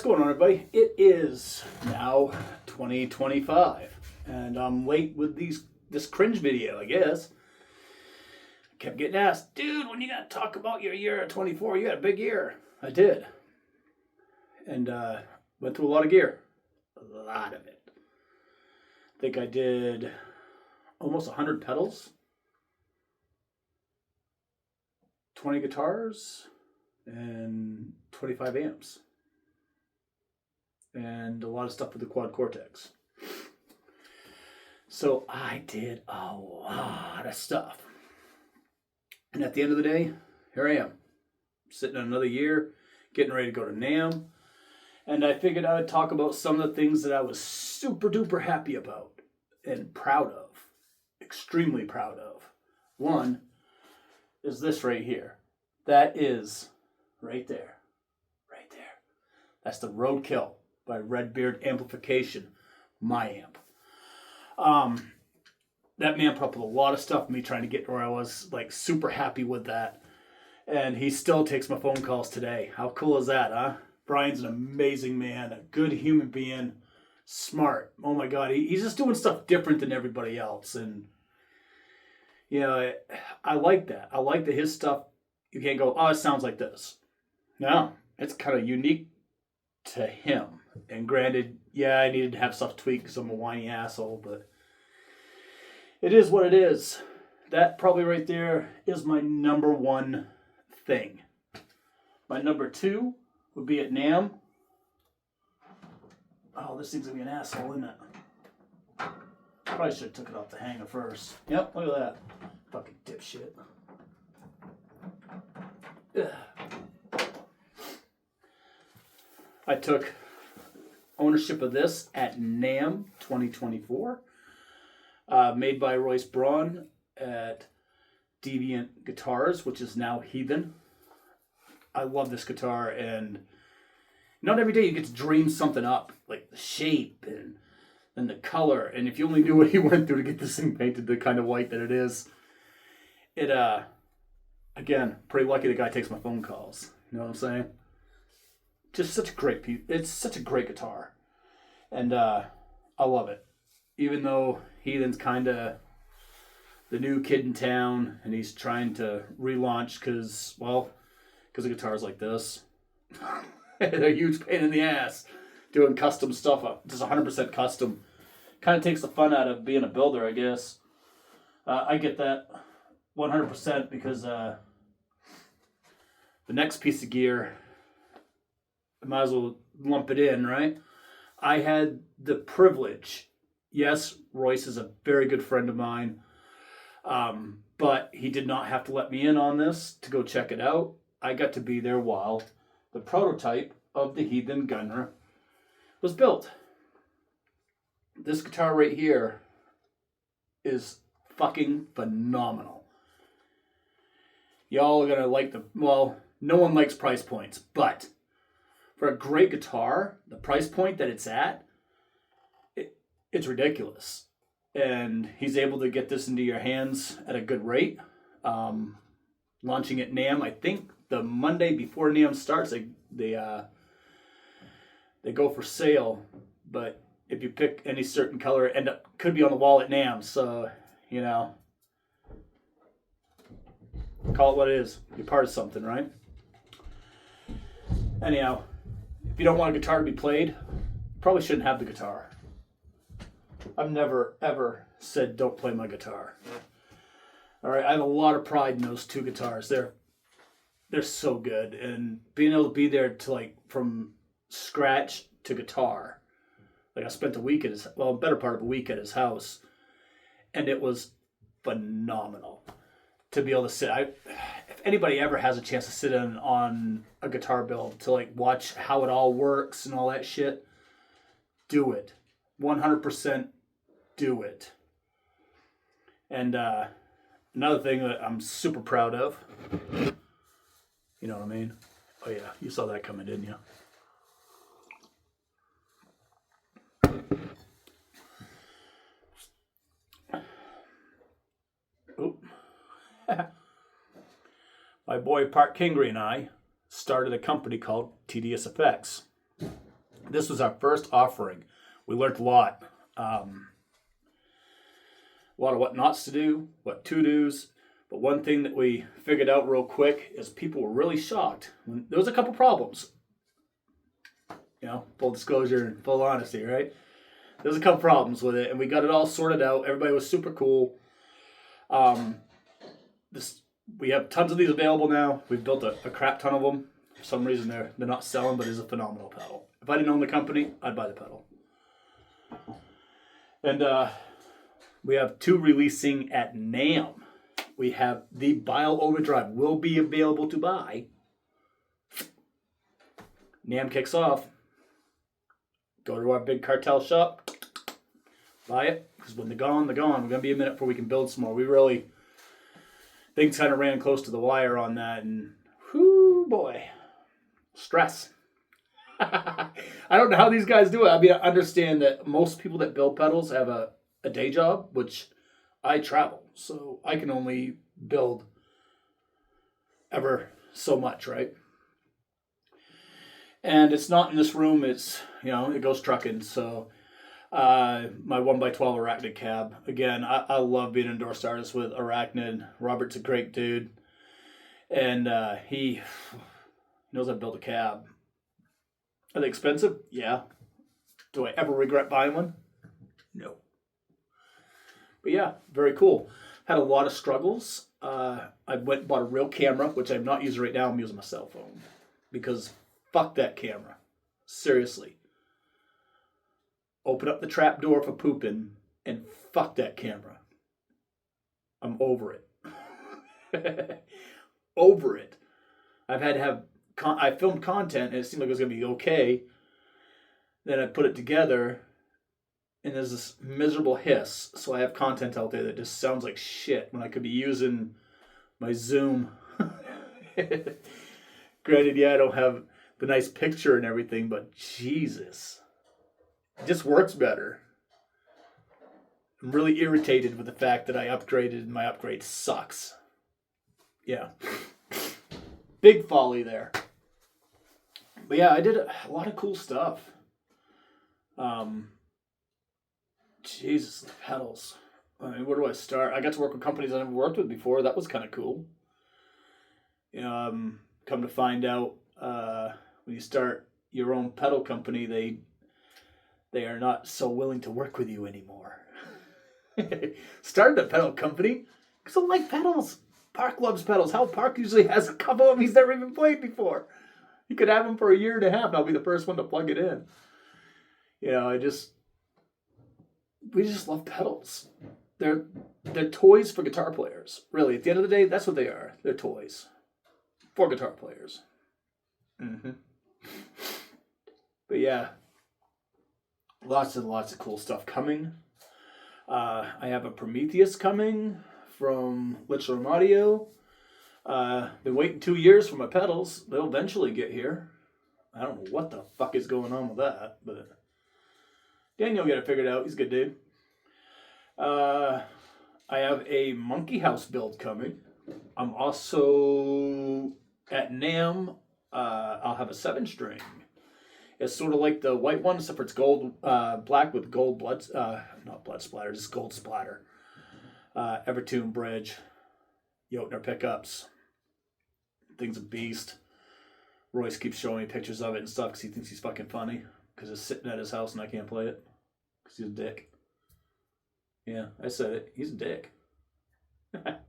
What's going on, everybody? It is now 2025, and I'm late with this cringe video, I guess. I kept getting asked, dude, when you gotta talk about your year at 24, you had a big year. I did. And went through a lot of gear. A lot of it. I think I did almost 100 pedals, 20 guitars, and 25 amps. And a lot of stuff with the Quad Cortex. So I did a lot of stuff. And at the end of the day, here I am, sitting on another year, getting ready to go to NAMM. And I figured I would talk about some of the things that I was super duper happy about and proud of, extremely proud of. One is this right here. That is right there, right there. That's the Roadkill by Redbeard Amplification, my amp. That man put up with a lot of stuff, me trying to get where I was like super happy with that. And he still takes my phone calls today. How cool is that, huh? Brian's an amazing man, a good human being, smart. Oh my God, he's just doing stuff different than everybody else. And, you know, I like that. I like that his stuff, you can't go, oh, it sounds like this. No, it's kind of unique to him. And granted, yeah, I needed to have stuff tweaked because I'm a whiny asshole, but it is what it is. That probably right there is my number one thing. My number two would be at NAMM. Oh, this thing's gonna be an asshole, isn't it? Probably should have took it off the hanger first. Yep, look at that. Fucking dipshit. Ugh. I took ownership of this at NAMM 2024. Made by Royce Braun at Deviant Guitars, which is now Heathen. I love this guitar, and not every day you get to dream something up, like the shape and the color. And if you only knew what he went through to get this thing painted the kind of white that it is, it again, pretty lucky the guy takes my phone calls. You know what I'm saying? Just such a great piece. It's such a great guitar, and I love it. Even though Heathen's kind of the new kid in town, and he's trying to relaunch because of guitars like this. They're a huge pain in the ass doing custom stuff up, just 100% custom. Kind of takes the fun out of being a builder, I guess. I get that 100% because the next piece of gear, I might as well lump it in, right? I had the privilege. Yes, Royce is a very good friend of mine, but he did not have to let me in on this to go check it out. I got to be there while the prototype of the Heathen Gunner was built. This guitar right here is fucking phenomenal. Y'all are gonna like no one likes price points, but for a great guitar, the price point that it's at, it's ridiculous. And he's able to get this into your hands at a good rate. Launching at NAMM, I think the Monday before NAMM starts, they go for sale. But if you pick any certain color, could be on the wall at NAMM. So, you know, call it what it is. You're part of something, right? Anyhow, if you don't want a guitar to be played, you probably shouldn't have the guitar. I've never, ever said don't play my guitar. All right, I have a lot of pride in those two guitars. They're so good. And being able to be there to like from scratch to guitar. Like I spent a better part of a week at his house. And it was phenomenal to be able to sit. If anybody ever has a chance to sit in on a guitar build to like watch how it all works and all that shit, do it. 100% do it. And another thing that I'm super proud of, you know what I mean? Oh yeah, you saw that coming, didn't you? Oop. My boy Park Kingry and I started a company called Tedious Effects. This was our first offering. We learned a lot. A lot of what nots to do, what to do's. But one thing that we figured out real quick is people were really shocked. There was a couple problems. You know, full disclosure and full honesty, right? There's a couple problems with it, and we got it all sorted out. Everybody was super cool. We have tons of these available now. We've built a crap ton of them. For some reason, they're not selling, but it's a phenomenal pedal. If I didn't own the company, I'd buy the pedal. And we have 2 releasing at NAMM. We have the Bile Overdrive will be available to buy. NAMM kicks off. Go to our big cartel shop. Buy it. Because when they're gone, they're gone. We're going to be a minute before we can build some more. We really... Things kind of ran close to the wire on that. And, whoo, boy. Stress. I don't know how these guys do it. I mean, I understand that most people that build pedals have a day job, which I travel. So I can only build ever so much, right? And it's not in this room. It's, it goes trucking. So my 1x12 Arachnid cab. Again, I love being an endorsed artist with Arachnid. Robert's a great dude. And he knows how to build a cab. Are they expensive? Yeah. Do I ever regret buying one? No. But yeah, very cool. Had a lot of struggles. I went and bought a real camera, which I'm not using right now. I'm using my cell phone. Because fuck that camera. Seriously. Open up the trap door for pooping and fuck that camera. I'm over it. Over it. I've had to have... I filmed content and it seemed like it was going to be okay. Then I put it together and there's this miserable hiss. So I have content out there that just sounds like shit when I could be using my Zoom. Granted, yeah, I don't have the nice picture and everything, but Jesus. It just works better. I'm really irritated with the fact that I upgraded and my upgrade sucks. Yeah. Big folly there. But yeah, I did a lot of cool stuff. Jesus, the pedals. I mean, where do I start? I got to work with companies I never worked with before. That was kind of cool. Come to find out, when you start your own pedal company, they are not so willing to work with you anymore. Started a pedal company because I like pedals. Park loves pedals. Hal Park usually has a couple of them he's never even played before. You could have them for a year and a half and I'll be the first one to plug it in. We just love pedals. They're toys for guitar players. Really, at the end of the day, that's what they are. They're toys for guitar players. Mm-hmm. But yeah, lots and lots of cool stuff coming. I have a Prometheus coming from Litchroom Audio. Been waiting 2 years for my pedals. They'll eventually get here. I don't know what the fuck is going on with that, but Daniel got it figured out. He's a good dude. I have a Monkey House build coming. I'm also at NAMM. I'll have a 7-string. It's sort of like the white one, except for it's gold, black with gold blood, not blood splatter, just gold splatter. Evertune bridge, Jotner pickups. Thing's a beast. Royce keeps showing me pictures of it and stuff because he thinks he's fucking funny. Because it's sitting at his house and I can't play it. Because he's a dick. Yeah, I said it. He's a dick. But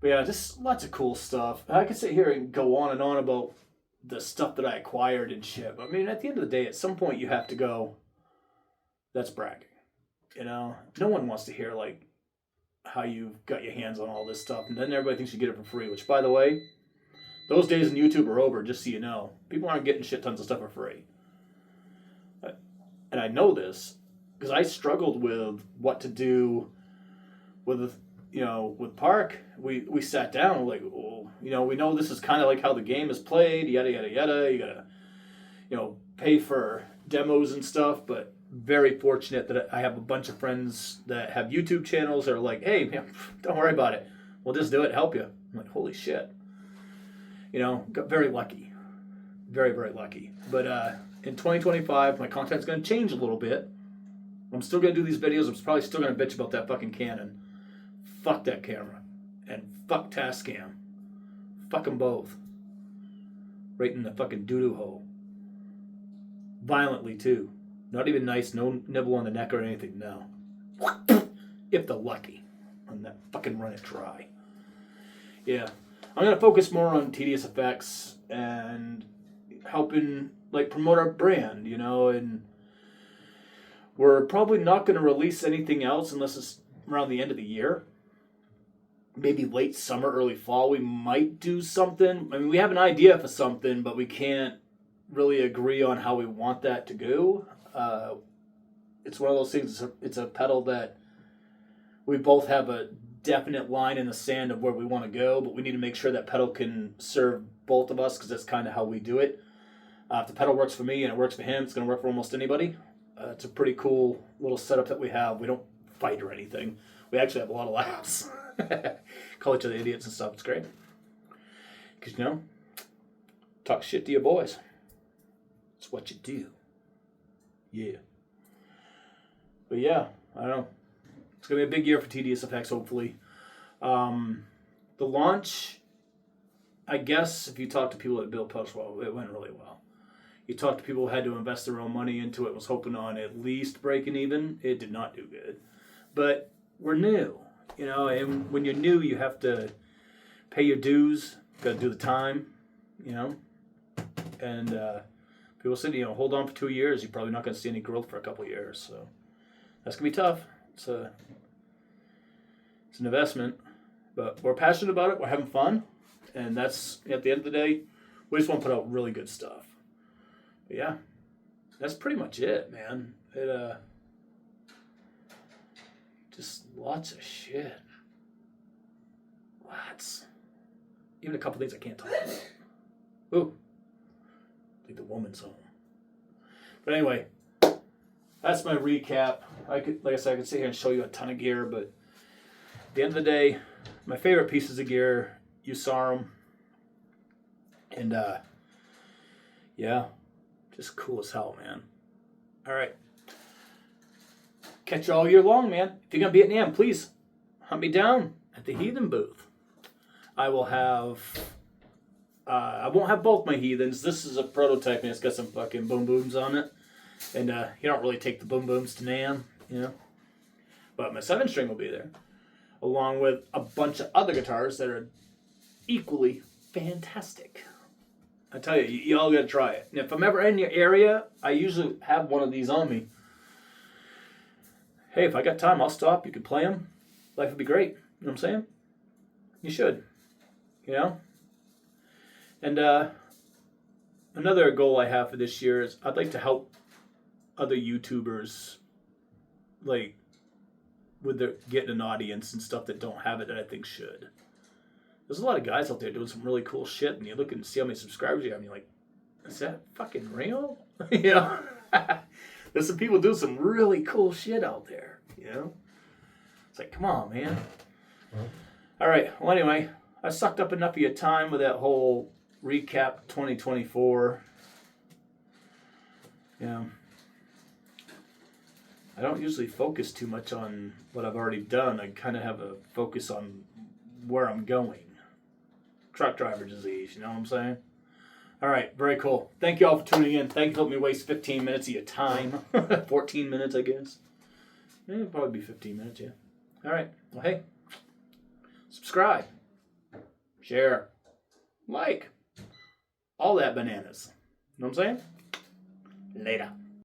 yeah, just lots of cool stuff. I could sit here and go on and on about the stuff that I acquired and shit. But I mean, at the end of the day, at some point you have to go, that's bragging. No one wants to hear, like, how you got your hands on all this stuff. And then everybody thinks you get it for free. Which, by the way, those days in YouTube are over, just so you know. People aren't getting shit tons of stuff for free. And I know this because I struggled with what to do with Park. We sat down like, well, we know this is kind of like how the game is played, yada yada yada. You gotta pay for demos and stuff, but very fortunate that I have a bunch of friends that have YouTube channels that are like, hey man, don't worry about it, we'll just do it, help you. I'm like, holy shit. Got very lucky, very very lucky. But in 2025, my content's going to change a little bit. I'm still going to do these videos. I'm probably still going to bitch about that fucking Canon. Fuck that camera. And fuck Tascam. Fuck them both. Right in the fucking doo-doo hole. Violently, too. Not even nice, no nibble on the neck or anything, no. If they're lucky. And that fucking run it dry. Yeah. I'm going to focus more on tedious effects and helping, like, promote our brand, you know, and we're probably not going to release anything else unless it's around the end of the year. Maybe late summer, early fall, we might do something. I mean, we have an idea for something, but we can't really agree on how we want that to go. It's one of those things, it's a pedal that we both have a definite line in the sand of where we want to go, but we need to make sure that pedal can serve both of us because that's kind of how we do it. If the pedal works for me and it works for him, it's going to work for almost anybody. It's a pretty cool little setup that we have. We don't fight or anything. We actually have a lot of laughs. Call each other idiots and stuff. It's great. Because, you know, talk shit to your boys. It's what you do. Yeah. But yeah, I don't know. It's going to be a big year for TDS Effects, hopefully. The launch, I guess, if you talk to people that built Post, well, it went really well. You talk to people who had to invest their own money into it, was hoping on at least breaking even. It did not do good. But we're new, you know, and when you're new, you have to pay your dues. Got to do the time, you know. And people said, you know, hold on for 2 years. You're probably not going to see any growth for a couple of years. So that's going to be tough. It's an investment. But we're passionate about it. We're having fun. And that's, at the end of the day, we just want to put out really good stuff. But yeah, that's pretty much it, man. It just lots of shit. Lots. Even a couple things I can't talk about. Ooh. I think the woman's home. But anyway, that's my recap. Like I said, I could sit here and show you a ton of gear, but at the end of the day, my favorite pieces of gear, you saw them. And yeah. Just cool as hell, man. All right. Catch you all year long, man. If you're going to be at NAMM, please hunt me down at the Heathen booth. I will have... I won't have both my Heathens. This is a prototype, and it's got some fucking boom booms on it. And you don't really take the boom booms to NAMM, you know. But my 7-string will be there. Along with a bunch of other guitars that are equally fantastic. I tell you, you all got to try it. And if I'm ever in your area, I usually have one of these on me. Hey, if I got time, I'll stop. You can play them. Life would be great. You know what I'm saying? You should. You know? And another goal I have for this year is I'd like to help other YouTubers, like, with their getting an audience and stuff that don't have it that I think should. There's a lot of guys out there doing some really cool shit, and you look and see how many subscribers you have, and you're like, is that fucking real? You know? There's some people doing some really cool shit out there, you know? It's like, come on, man. All right, well, anyway, I sucked up enough of your time with that whole recap 2024. You know, I don't usually focus too much on what I've already done. I kind of have a focus on where I'm going. Truck driver disease, you know what I'm saying? All right, very cool. Thank you all for tuning in. Thank you for letting me waste 15 minutes of your time. 14 minutes, I guess. It'll probably be 15 minutes, yeah. All right, well, hey, subscribe, share, like, all that bananas. You know what I'm saying? Later.